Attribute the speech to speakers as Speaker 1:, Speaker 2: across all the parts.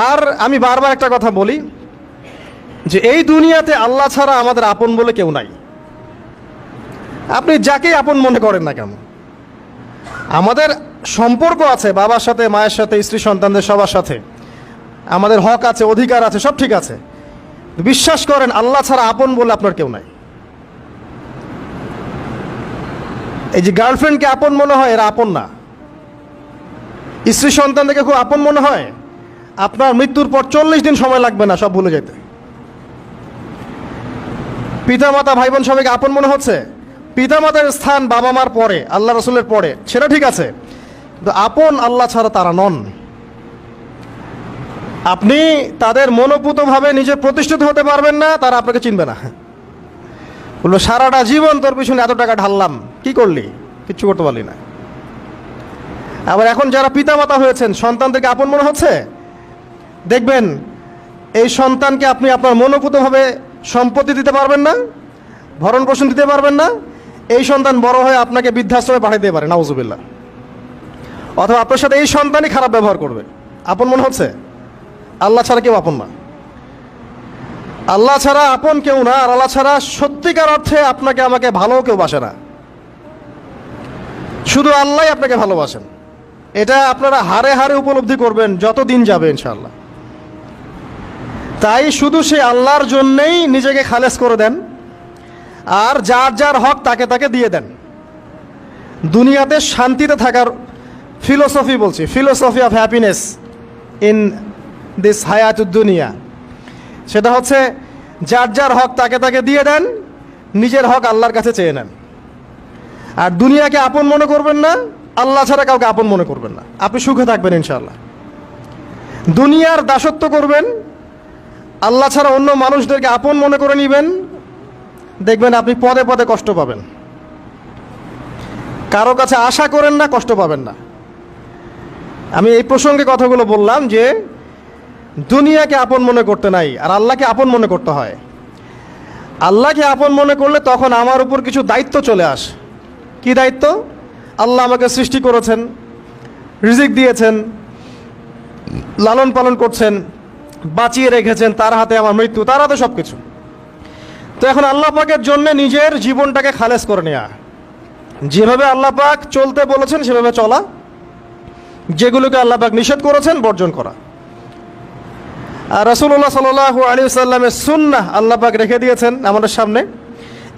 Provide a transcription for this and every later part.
Speaker 1: আর আমি বারবার একটা কথা বলি যে এই দুনিয়াতে আল্লাহ ছাড়া আমাদের আপন বলে কেউ নাই। আপনি যাকেই আপন মনে করেন না কেন, আমাদের সম্পর্ক আছে বাবার সাথে, মায়ের সাথে, স্ত্রী সন্তানদের সবার সাথে, আমাদের হক আছে, অধিকার আছে, সব ঠিক আছে। বিশ্বাস করেন আল্লাহ ছাড়া আপন বলে আপনার কেউ নাই। এই যে গার্লফ্রেন্ডকে আপন মনে হয়, এরা আপন না। স্ত্রী সন্তানদেরকে খুব আপন মনে হয়, আপনার মৃত্যুর পর 40 দিন সময় লাগবে না সব ভুলে যেতে। পিতামাতা, ভাই বোন সবাইকে আপন মনে হচ্ছে। পিতামাতার স্থান বাবা মার পরে, আল্লাহ রসুলের পরে, সেটা ঠিক আছে, কিন্তু আপন আল্লাহ ছাড়া তারা নন। আপনি তাদের মনোপুতভাবে নিজে প্রতিষ্ঠিত হতে পারবেন না, তারা আপনাকে চিনবে না। বললো সারাটা জীবন তোর পিছনে এত টাকা ঢাললাম, কি করলি? কিচ্ছু করতে পারলি না। আবার এখন যারা পিতামাতা হয়েছেন, সন্তানদেরকে আপন মনে হচ্ছে, দেখবেন এই সন্তানকে আপনি আপনার মনোপুতভাবে সম্পত্তি দিতে পারবেন না, ভরণ পোষণ দিতে পারবেন না। এই সন্তান বড় হয়ে আপনাকে বৃদ্ধাশ্রমে পাঠিয়ে দিতে পারে, নাউজুবিল্লাহ। অথবা আপনার সাথে এই সন্তানই খারাপ ব্যবহার করবে। আপন মনে হচ্ছে? আল্লাহ ছাড়া কেউ আপন না। আল্লাহ ছাড়া আপন কেউ না। আর আল্লাহ ছাড়া সত্যিকার অর্থে আপনাকে আমাকে ভালো কেউ বাসে না। শুধু আল্লাহই আপনাকে ভালোবাসেন। এটা আপনারা হারে হারে উপলব্ধি করবেন যত দিন যাবে ইনশাআল্লাহ। তাই শুধু সেই আল্লাহর জন্যেই নিজেকে খালেস করে দেন, আর যার যার হক তাকে তাকে দিয়ে দেন। দুনিয়াতে শান্তিতে থাকার ফিলোসফি বলছি, philosophy of happiness in this হায়াতুদ দুনিয়া, সেটা হচ্ছে যার যার হক তাকে তাকে দিয়ে দেন, নিজের হক আল্লাহর কাছে চেয়ে নেন। আর দুনিয়াকে আপন মনে করবেন না, আল্লাহ ছাড়া কাউকে আপন মনে করবেন না, আপনি সুখে থাকবেন ইনশাআল্লাহ। দুনিয়ার দাসত্ব করবেন, আল্লাহ ছাড়া অন্য মানুষদেরকে আপন মনে করে নেবেন, দেখবেন আপনি পদে পদে কষ্ট পাবেন। কারো কাছে আশা করেন না, কষ্ট পাবেন না। আমি এই প্রসঙ্গে কথাগুলো বললাম যে দুনিয়াকে আপন মনে করতে নাই, আর আল্লাহকে আপন মনে করতে হয়। আল্লাহকে আপন মনে করলে তখন আমার উপর কিছু দায়িত্ব চলে আসে। কি দায়িত্ব? আল্লাহ আমাকে সৃষ্টি করেছেন, রিজিক দিয়েছেন, লালন পালন করছেন, বাঁচিয়ে রেখেছেন, তার হাতে আমার মৃত্যু, তার হাতে সব কিছু। তো এখন আল্লাহ পাকের জন্য নিজের জীবনটাকে খালেস করে নেওয়া, যেভাবে আল্লাহ পাক চলতে বলেছেন সেভাবে চলা, যেগুলোকে আল্লাহ পাক নিষেধ করেছেন বর্জন করা। আর রাসূলুল্লাহ সাল্লাল্লাহু আলাইহি ওয়াসাল্লামের সুন্নাহ আল্লাহ পাক রেখে দিয়েছেন আমাদের সামনে।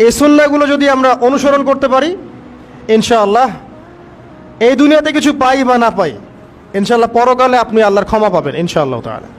Speaker 1: এই সুন্নাহগুলো যদি আমরা অনুসরণ করতে পারি, ইনশাআল্লাহ এই দুনিয়াতে কিছু পাই বা না পাই, ইনশাআল্লাহ পরকালে আপনি আল্লাহর ক্ষমা পাবেন ইনশাআল্লাহ তাআলা।